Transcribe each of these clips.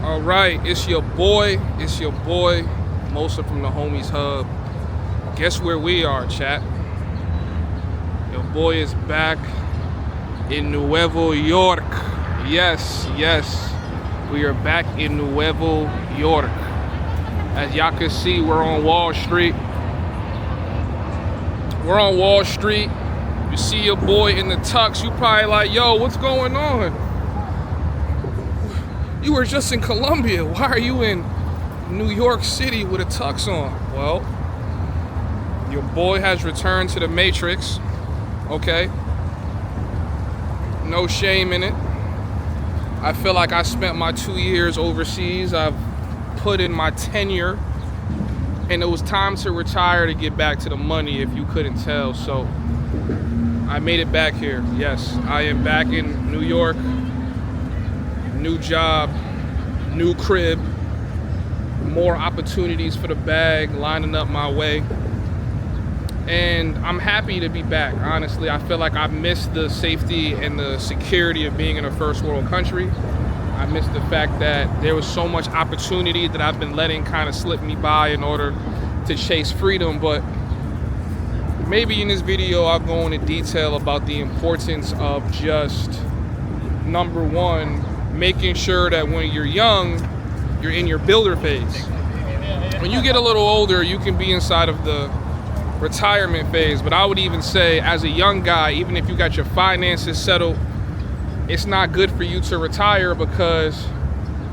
All right, it's your boy, Mosa from the Homies Hub. Guess where we are, chat? Your boy is back in Nuevo York. Yes, we are back in Nuevo York. As y'all can see, we're on Wall Street. You see your boy in the tux, you probably like, yo, what's going on? You were just in Colombia. Why are you in New York City with a tux on? Well, your boy has returned to the Matrix, okay? No shame in it. I feel like I spent my 2 years overseas. I've put in my tenure, and it was time to retire to get back to the money, if you couldn't tell. So I made it back here. Yes, I am back in New York. New job, new crib, more opportunities for the bag lining up my way. And I'm happy to be back, honestly. I feel like I missed the safety and the security of being in a first world country. I missed the fact that there was so much opportunity that I've been letting kind of slip me by in order to chase freedom. But maybe in this video, I'll go into detail about the importance of just, number one, making sure that when you're young, you're in your builder phase. When you get a little older, you can be inside of the retirement phase. But I would even say, as a young guy, even if you got your finances settled, it's not good for you to retire because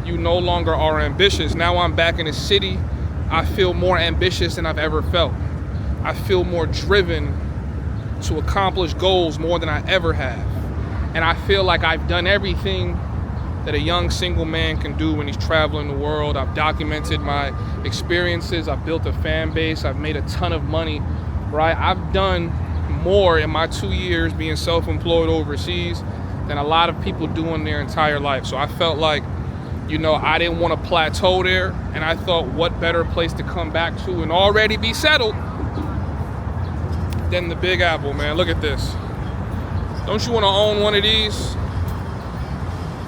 you no longer are ambitious. Now I'm back in the city. I feel more ambitious than I've ever felt. I feel more driven to accomplish goals more than I ever have. And I feel like I've done everything that a young single man can do when he's traveling the world. I've documented my experiences. I've built a fan base. I've made a ton of money, right? I've done more in my 2 years being self-employed overseas than a lot of people do in their entire life. So I felt like, you know, I didn't want to plateau there. And I thought, what better place to come back to and already be settled than the Big Apple, man. Look at this. Don't you want to own one of these?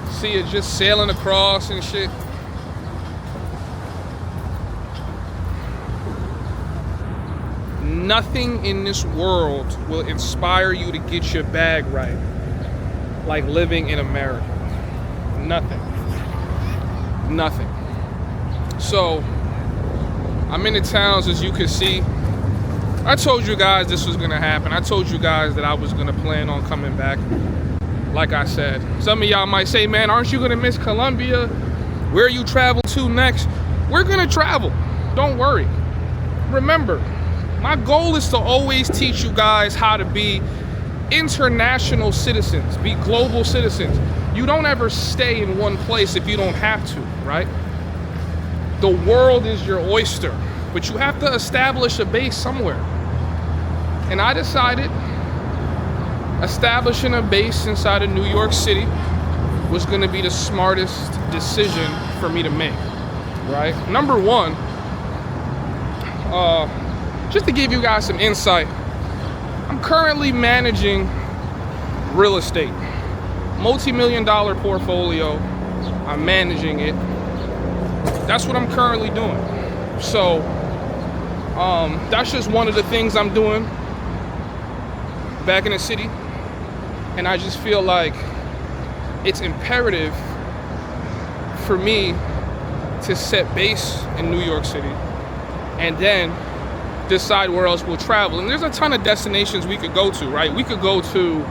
See it just sailing across and shit. Nothing in this world will inspire you to get your bag right like living in America. Nothing. So I'm in the towns, as you can see. I told you guys this was gonna happen. I told you guys that I was gonna plan on coming back. Like I said, some of y'all might say, man, aren't you gonna miss Colombia? Where you travel to next? We're gonna travel, don't worry. Remember, my goal is to always teach you guys how to be international citizens, be global citizens. You don't ever stay in one place if you don't have to, right? The world is your oyster, but you have to establish a base somewhere. And I decided establishing a base inside of New York City was gonna be the smartest decision for me to make, right? Number one, just to give you guys some insight, I'm currently managing real estate, multi-million-dollar portfolio. I'm managing it. That's what I'm currently doing. So that's just one of the things I'm doing back in the city. And I just feel like it's imperative for me to set base in New York City and then decide where else we'll travel. And there's a ton of destinations we could go to, right? We could go to,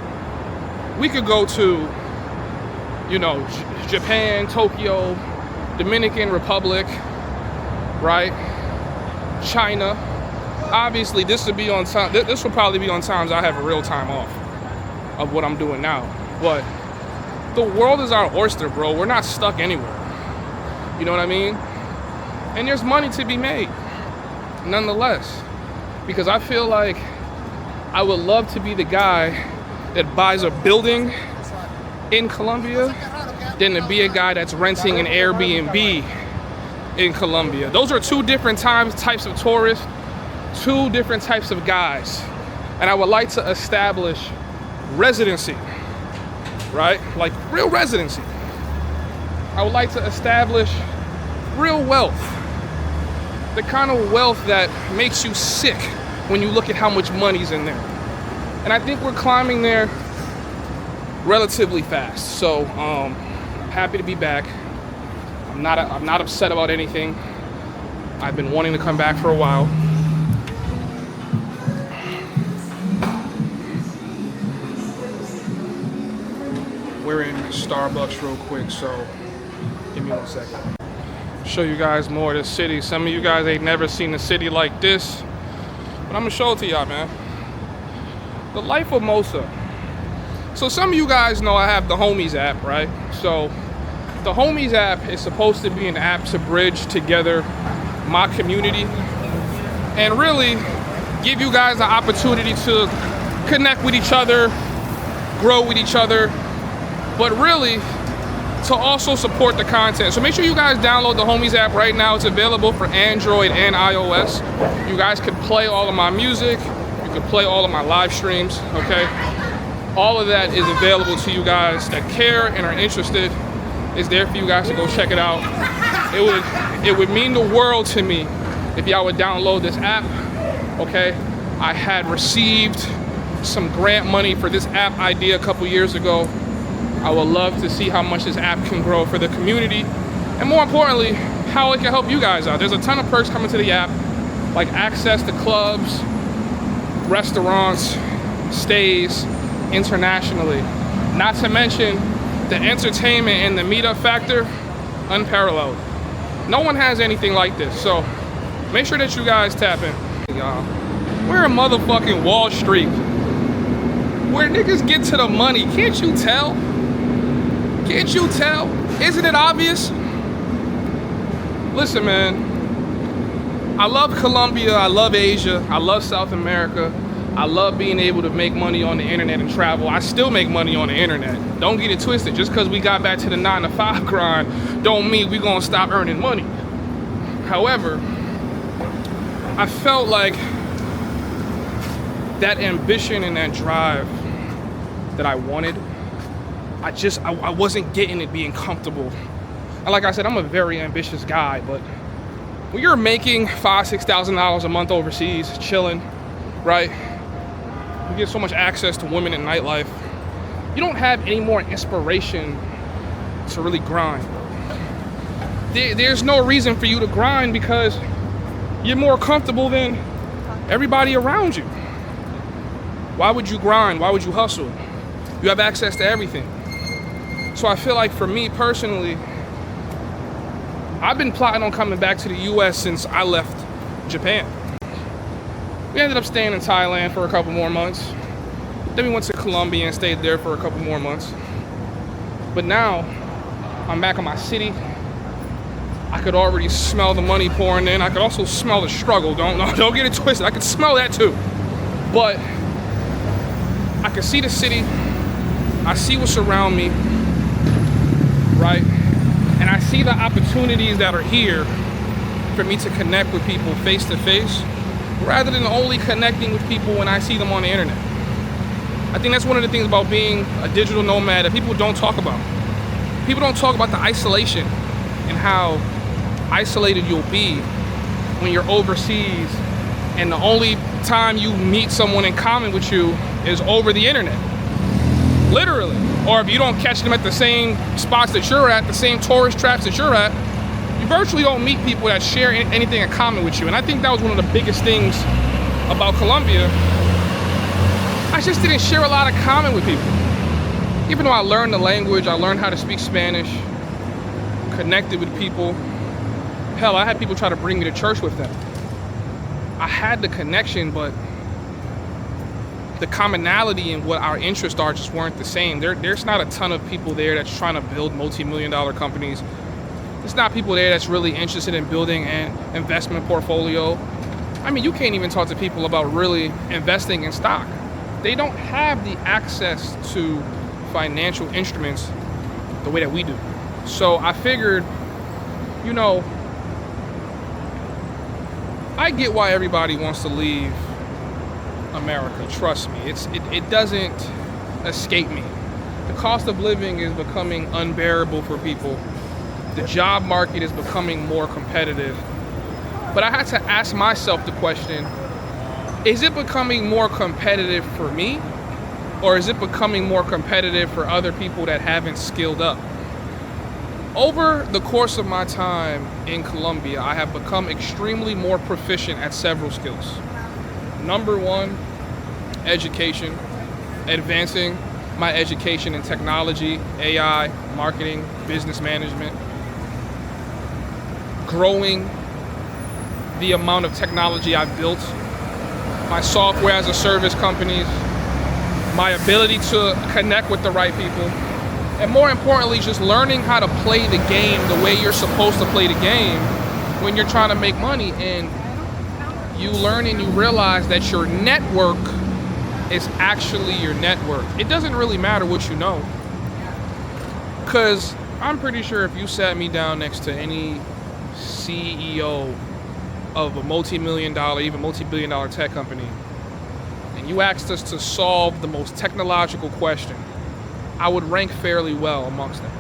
you know, Japan, Tokyo, Dominican Republic, right? China. Obviously, this would be on time. This will probably be on times I have a real time off of what I'm doing now. But the world is our oyster, bro. We're not stuck anywhere. You know what I mean? And there's money to be made, nonetheless. Because I feel like I would love to be the guy that buys a building in Colombia than to be a guy that's renting an Airbnb in Colombia. Those are two different types of tourists, two different types of guys. And I would like to establish residency, right? Like real residency. I would like to establish real wealth. The kind of wealth that makes you sick when you look at how much money's in there. And I think we're climbing there relatively fast. So happy to be back. I'm not upset about anything. I've been wanting to come back for a while. We're in Starbucks real quick, so give me 1 second. Show you guys more of the city. Some of you guys ain't never seen a city like this, but I'm gonna show it to y'all, man. The life of Mosa. So some of you guys know I have the Homies app, right? So the Homies app is supposed to be an app to bridge together my community and really give you guys the opportunity to connect with each other, grow with each other, but really to also support the content. So make sure you guys download the Homies app right now. It's available for Android and iOS. You guys can play all of my music. You can play all of my live streams, okay? All of that is available to you guys that care and are interested. It's there for you guys to go check it out. It would mean the world to me if y'all would download this app, okay? I had received some grant money for this app idea a couple years ago. I would love to see how much this app can grow for the community, and more importantly, how it can help you guys out. There's a ton of perks coming to the app, like access to clubs, restaurants, stays internationally. Not to mention the entertainment and the meetup factor, unparalleled. No one has anything like this, so make sure that you guys tap in. Y'all, we're in motherfucking Wall Street, where niggas get to the money. Can't you tell? Can't you tell? Isn't it obvious? Listen, man, I love Colombia, I love Asia, I love South America. I love being able to make money on the internet and travel. I still make money on the internet. Don't get it twisted. Just because we got back to the 9-to-5 grind don't mean we're gonna stop earning money. However, I felt like that ambition and that drive that I wanted, I wasn't getting it being comfortable. And like I said, I'm a very ambitious guy, but when you're making $5,000, $6,000 a month overseas, chilling, right? You get so much access to women in nightlife. You don't have any more inspiration to really grind. There's no reason for you to grind because you're more comfortable than everybody around you. Why would you grind? Why would you hustle? You have access to everything. So I feel like for me personally, I've been plotting on coming back to the US since I left Japan. We ended up staying in Thailand for a couple more months. Then we went to Colombia and stayed there for a couple more months. But now, I'm back in my city. I could already smell the money pouring in. I could also smell the struggle. Don't get it twisted. I could smell that too. But I can see the city. I see what's around me, right? And I see the opportunities that are here for me to connect with people face to face, rather than only connecting with people when I see them on the internet. I think that's one of the things about being a digital nomad that people don't talk about. People don't talk about the isolation and how isolated you'll be when you're overseas and the only time you meet someone in common with you is over the internet. Literally. Or if you don't catch them at the same spots that you're at, the same tourist traps that you're at, you virtually don't meet people that share anything in common with you. And I think that was one of the biggest things about Colombia. I just didn't share a lot of common with people. Even though I learned the language, I learned how to speak Spanish, connected with people. Hell, I had people try to bring me to church with them. I had the connection, but the commonality in what our interests are just weren't the same. There's not a ton of people there that's trying to build multi-million-dollar companies. There's not people there that's really interested in building an investment portfolio. I mean, you can't even talk to people about really investing in stock. They don't have the access to financial instruments the way that we do. So I figured, you know, I get why everybody wants to leave America, trust me. It doesn't escape me. The cost of living is becoming unbearable for people. The job market is becoming more competitive. But I had to ask myself the question, is it becoming more competitive for me? Or is it becoming more competitive for other people that haven't skilled up? Over the course of my time in Colombia, I have become extremely more proficient at several skills. Number one, education. Advancing my education in technology, AI, marketing, business management. Growing the amount of technology I've built. My software as a service companies. My ability to connect with the right people. And more importantly, just learning how to play the game the way you're supposed to play the game when you're trying to make money. And you learn and you realize that your network is actually your network. It doesn't really matter what you know. Because I'm pretty sure if you sat me down next to any CEO of a multi-million dollar, even multi-billion dollar tech company, and you asked us to solve the most technological question, I would rank fairly well amongst them.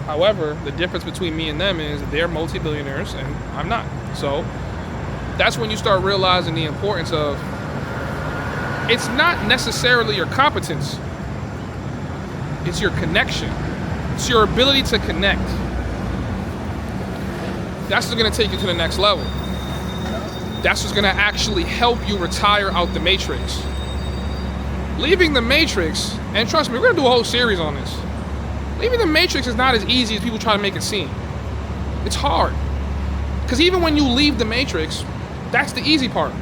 However, the difference between me and them is they're multi-billionaires and I'm not. So that's when you start realizing the importance of, it's not necessarily your competence, it's your connection. It's your ability to connect. That's what's gonna take you to the next level. That's what's gonna actually help you retire out the matrix. Leaving the matrix, and trust me, we're gonna do a whole series on this. Leaving the matrix is not as easy as people try to make it seem. It's hard. Because even when you leave the matrix, that's the easy part.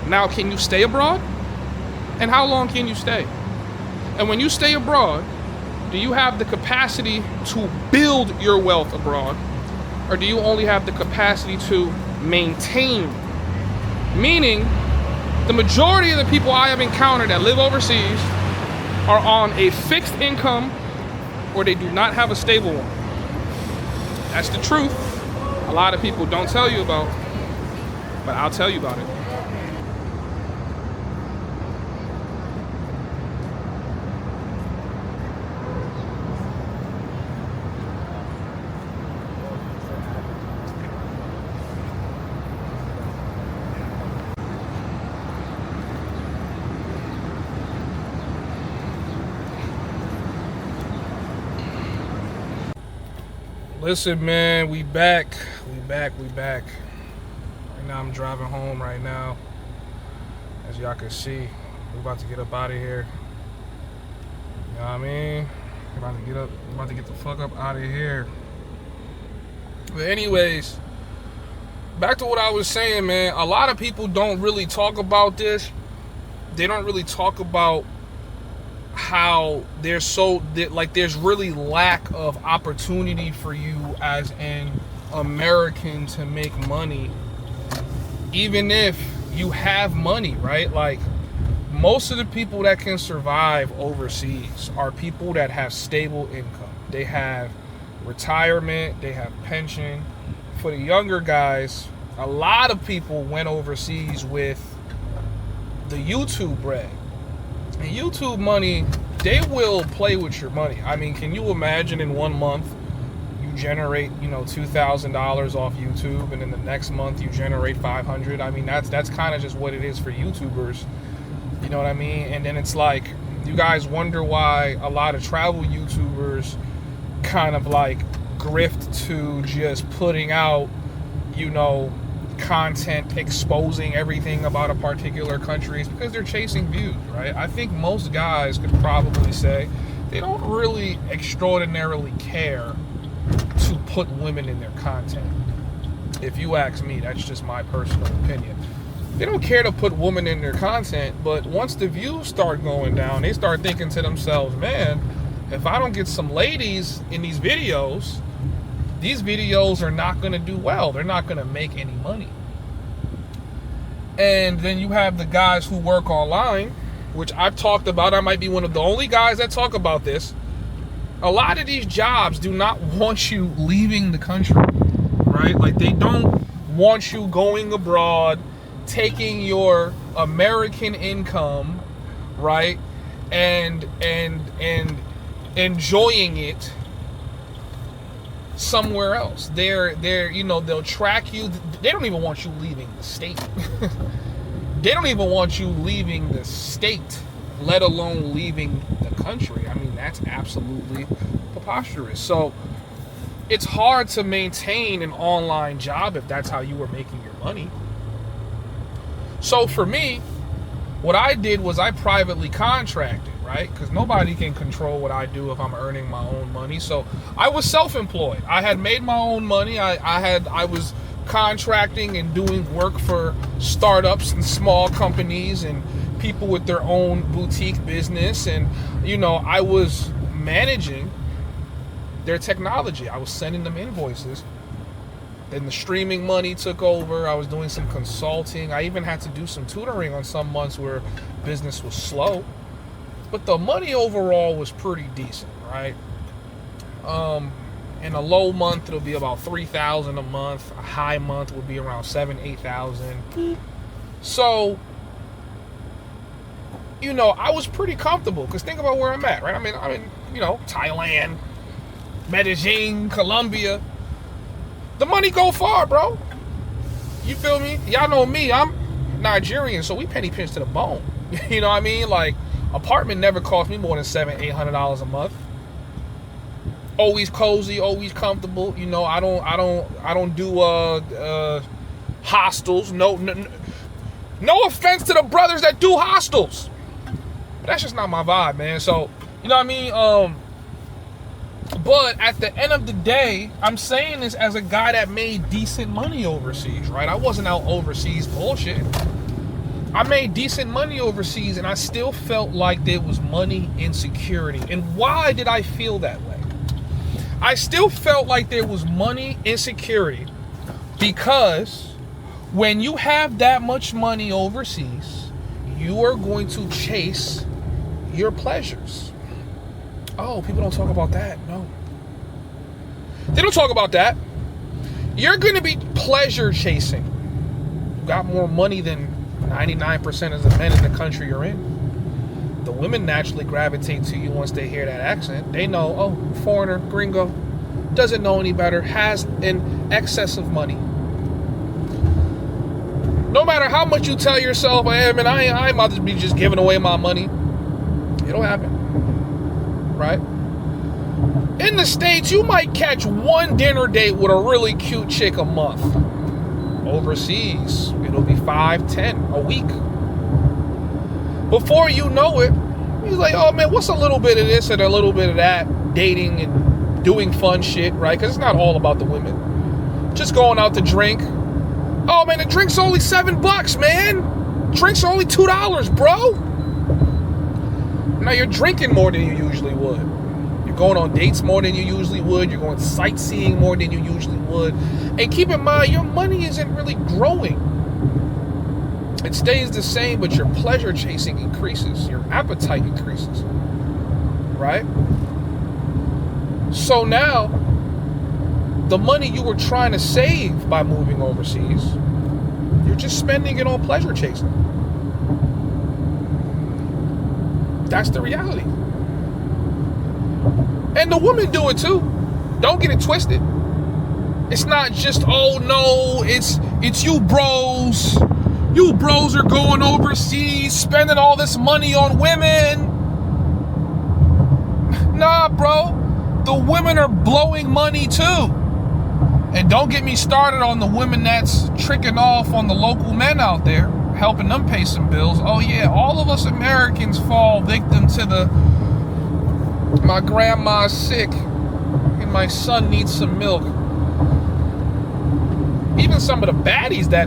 Now, can you stay abroad? And how long can you stay? And when you stay abroad, do you have the capacity to build your wealth abroad? Or do you only have the capacity to maintain? Meaning, the majority of the people I have encountered that live overseas are on a fixed income or they do not have a stable one. That's the truth. A lot of people don't tell you about, but I'll tell you about it. Listen, man, we back. Right now I'm driving home right now. As y'all can see, we're about to get up out of here. You know what I mean? We're about to get up, we're about to get the fuck up out of here. But anyways, back to what I was saying, man. A lot of people don't really talk about this. They don't really talk about how there's really lack of opportunity for you as an American to make money, even if you have money, right? Like, most of the people that can survive overseas are people that have stable income. They have retirement, they have pension. For the younger guys, a lot of people went overseas with the YouTube bread. And YouTube money, they will play with your money. I mean, can you imagine in 1 month you generate, $2,000 off YouTube, and then the next month you generate $500? I mean, that's kind of just what it is for YouTubers. You know what I mean? And then it's like, you guys wonder why a lot of travel YouTubers kind of like grift to just putting out, content exposing everything about a particular country. Is because they're chasing views, right? I think most guys could probably say they don't really extraordinarily care to put women in their content. If you ask me, that's just my personal opinion. They don't care to put women in their content, but once the views start going down, they start thinking to themselves, man, if I don't get some ladies in these videos are not going to do well. They're not going to make any money. And then you have the guys who work online, which I've talked about. I might be one of the only guys that talk about this. A lot of these jobs do not want you leaving the country, right? Like, they don't want you going abroad, taking your American income, right? And enjoying it somewhere else. They'll track you. They don't even want you leaving the state. They don't even want you leaving the state, let alone leaving the country. I mean, that's absolutely preposterous. So it's hard to maintain an online job if that's how you were making your money. So for me, what I did was I privately contracted, right? Because nobody can control what I do if I'm earning my own money. So I was self-employed. I had made my own money. I was contracting and doing work for startups and small companies and people with their own boutique business. And, I was managing their technology. I was sending them invoices. Then the streaming money took over. I was doing some consulting. I even had to do some tutoring on some months where business was slow. But the money overall was pretty decent, right? In a low month, it'll be about $3,000 a month. A high month would be around $7,000, $8,000. So, I was pretty comfortable because think about where I'm at, right? I'm in Thailand, Medellin, Colombia. The money go far, bro. You feel me? Y'all know me. I'm Nigerian, so we penny pinch to the bone. You know what I mean? Like, apartment never cost me more than $700-800 a month. Always cozy, always comfortable. I don't do hostels. No offense to the brothers that do hostels, but that's just not my vibe, man. So you know what I mean? But at the end of the day, I'm saying this as a guy that made decent money overseas, right? I wasn't out overseas bullshit. I made decent money overseas, and I still felt like there was money insecurity. And why did I feel that way? I still felt like there was money insecurity because when you have that much money overseas, you are going to chase your pleasures. Oh, people don't talk about that. No. They don't talk about that. You're going to be pleasure chasing. You got more money than 99% of the men in the country you're in. The women naturally gravitate to you once they hear that accent. They know, oh, foreigner, gringo, doesn't know any better, has an excess of money. No matter how much you tell yourself, I ain't about to be just giving away my money. It'll happen. Right? In the States, you might catch one dinner date with a really cute chick a month. Overseas, it'll be 5, 10 a week. Before you know it, he's like, oh man, what's a little bit of this and a little bit of that? Dating and doing fun shit, right? Because it's not all about the women. Just going out to drink. Oh man, the drink's only $7, man. Drinks are only $2, bro. Now you're drinking more than you usually would. You're going on dates more than you usually would. You're going sightseeing more than you usually would. And keep in mind, your money isn't really growing. It stays the same, but your pleasure chasing increases. Your appetite increases. Right? So now, the money you were trying to save by moving overseas, you're just spending it on pleasure chasing. That's the reality. And the women do it too. Don't get it twisted. It's not just, oh no, it's you bros. You bros are going overseas, spending all this money on women. Nah, bro. The women are blowing money too. And don't get me started on the women that's tricking off on the local men out there, helping them pay some bills. Oh yeah, all of us Americans fall victim to my grandma's sick and my son needs some milk. Even some of the baddies that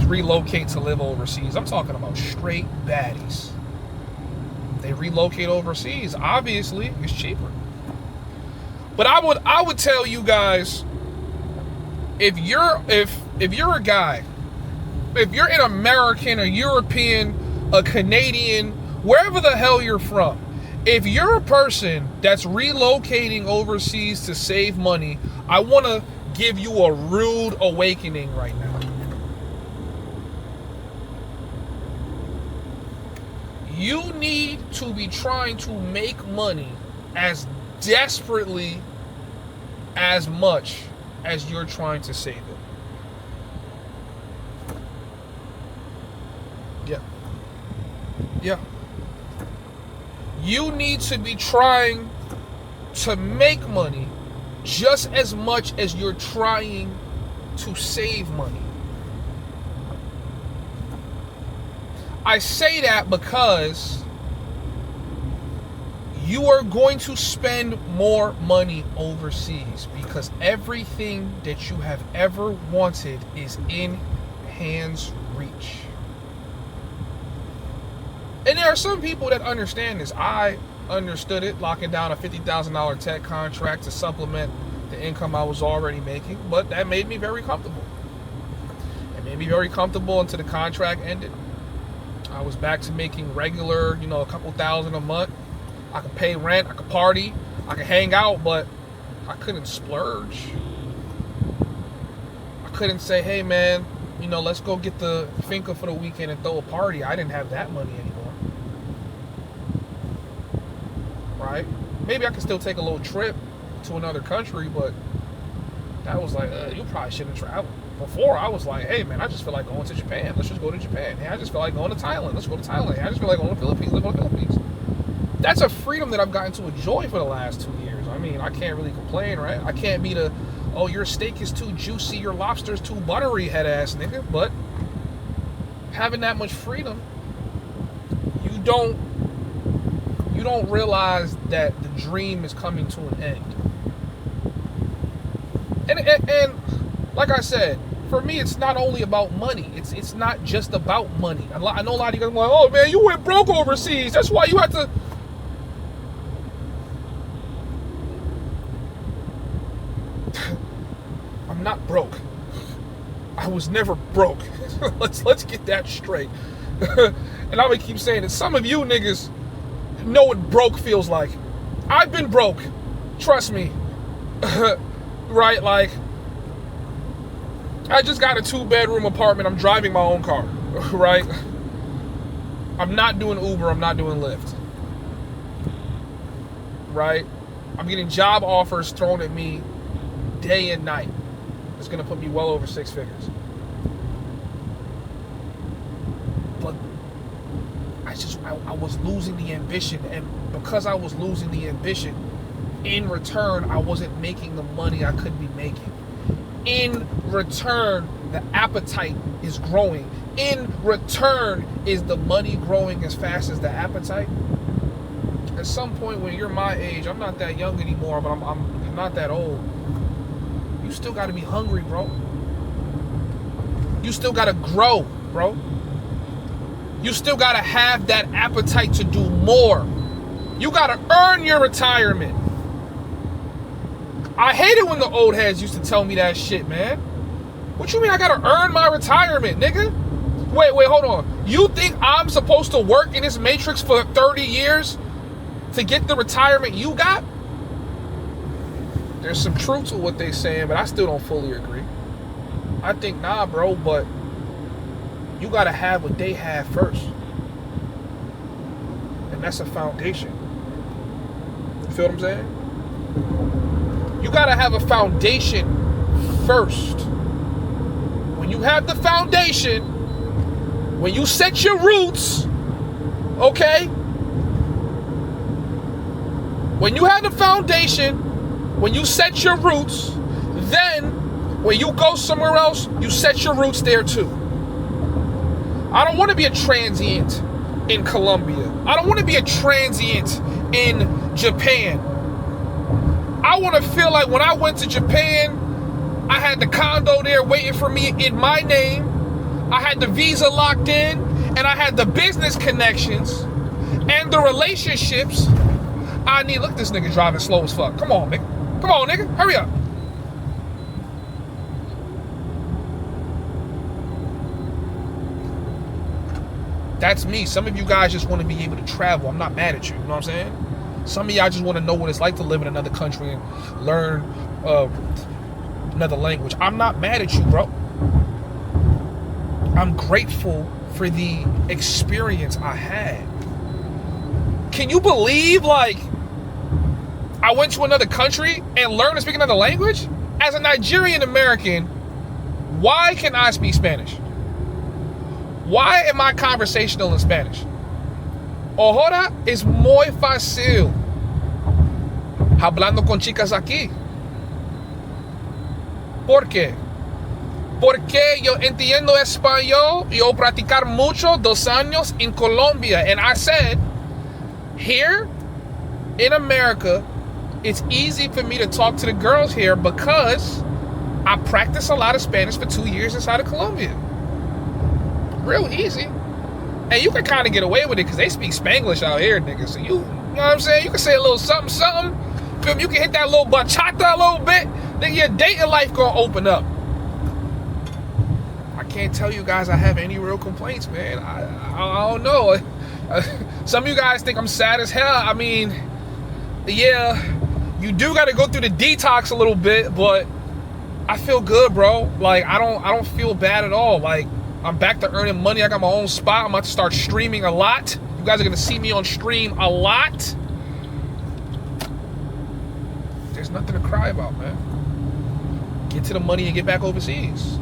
relocate to live overseas, I'm talking about straight baddies. They relocate overseas. Obviously, it's cheaper. But I would tell you guys, if you're a guy, if you're an American, a European, a Canadian, wherever the hell you're from, if you're a person that's relocating overseas to save money, I want to give you a rude awakening right now. You need to be trying to make money as desperately as much as you're trying to save it. Yeah. Yeah. You need to be trying to make money just as much as you're trying to save money. I say that because you are going to spend more money overseas because everything that you have ever wanted is in hand's reach. And there are some people that understand this. I understood it, locking down a $50,000 tech contract to supplement the income I was already making, but that made me very comfortable. It made me very comfortable until the contract ended. I was back to making regular, a couple thousand a month. I could pay rent, I could party, I could hang out, but I couldn't splurge. I couldn't say, hey man, let's go get the finca for the weekend and throw a party. I didn't have that money anymore. Right? Maybe I could still take a little trip to another country, but that was like, you probably shouldn't travel. Before, I was like, hey man, I just feel like going to Japan. Let's just go to Japan. Hey, I just feel like going to Thailand. Let's go to Thailand. Hey, I just feel like going to the Philippines. Let's go to the Philippines. That's a freedom that I've gotten to enjoy for the last 2 years. I mean, I can't really complain, right? I can't be the, oh, your steak is too juicy, your lobster's too buttery head ass nigga. But having that much freedom, you don't realize that the dream is coming to an end. And like I said, for me, it's not only about money. It's not just about money. I know a lot of you guys are like, oh man, you went broke overseas. That's why you had to. I'm not broke. I was never broke. Let's get that straight. And I'm gonna keep saying it. Some of you niggas know what broke feels like. I've been broke. Trust me. Right? Like, I just got a 2-bedroom apartment. I'm driving my own car. Right? I'm not doing Uber. I'm not doing Lyft. Right? I'm getting job offers thrown at me day and night. It's going to put me well over 6 figures. But I was losing the ambition, and because I was losing the ambition, in return, I wasn't making the money I could be making. In return, the appetite is growing. In return, is the money growing as fast as the appetite? At some point when you're my age, I'm not that young anymore, but I'm not that old. You still got to be hungry, bro. You still got to grow, bro. You still got to have that appetite to do more. You got to earn your retirement. I hated when the old heads used to tell me that shit, man. What you mean I got to earn my retirement, nigga? Wait, hold on. You think I'm supposed to work in this matrix for 30 years to get the retirement you got? There's some truth to what they're saying, but I still don't fully agree. I think, nah, bro, but you got to have what they have first. And that's a foundation. You feel what I'm saying? You got to have a foundation first. When you have the foundation, when you set your roots, okay? When you have the foundation, when you set your roots, then when you go somewhere else, you set your roots there too. I don't want to be a transient in Colombia. I don't want to be a transient in Japan. I want to feel like when I went to Japan, I had the condo there waiting for me in my name. I had the visa locked in, and I had the business connections and the relationships I need. Look at this nigga driving slow as fuck. Come on, nigga. Come on, nigga. Hurry up. That's me. Some of you guys just want to be able to travel. I'm not mad at you. You know what I'm saying? Some of y'all just want to know what it's like to live in another country and learn another language. I'm not mad at you, bro. I'm grateful for the experience I had. Can you believe, like, I went to another country and learned to speak another language? As a Nigerian American, why can I speak Spanish? Why am I conversational in Spanish? Ahora es muy fácil hablando con chicas aquí. ¿Por qué? Porque yo entiendo español, yo practicar mucho 2 años en Colombia. And I said, here in America, it's easy for me to talk to the girls here because I practiced a lot of Spanish for 2 years inside of Colombia. Real easy. And you can kind of get away with it because they speak Spanglish out here, nigga. So you know what I'm saying? You can say a little something, something. You can hit that little bachata a little bit. Then your dating life gonna open up. I can't tell you guys I have any real complaints, man. I don't know. Some of you guys think I'm sad as hell. I mean, yeah, you do got to go through the detox a little bit, but I feel good, bro. Like I don't feel bad at all. Like I'm back to earning money. I got my own spot. I'm about to start streaming a lot. You guys are gonna see me on stream a lot. There's nothing to cry about, man. Get to the money and get back overseas.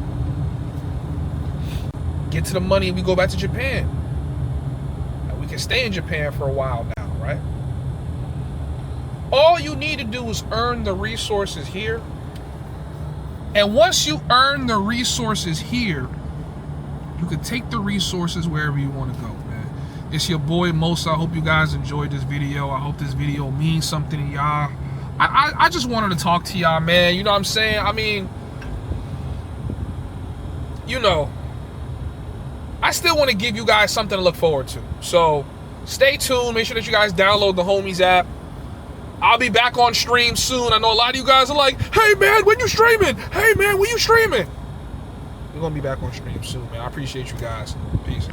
Get to the money and we go back to Japan. And we can stay in Japan for a while now, right? All you need to do is earn the resources here. And once you earn the resources here, you can take the resources wherever you want to go, man. It's your boy Mosa. I hope you guys enjoyed this video. I hope this video means something to y'all. I just wanted to talk to y'all, man. You know what I'm saying? I mean, you know, I still want to give you guys something to look forward to. So stay tuned. Make sure that you guys download the Homies app. I'll be back on stream soon. I know a lot of you guys are like, hey, man, when you streaming? Hey, man, when you streaming? We're going to be back on stream soon, man. I appreciate you guys. Peace.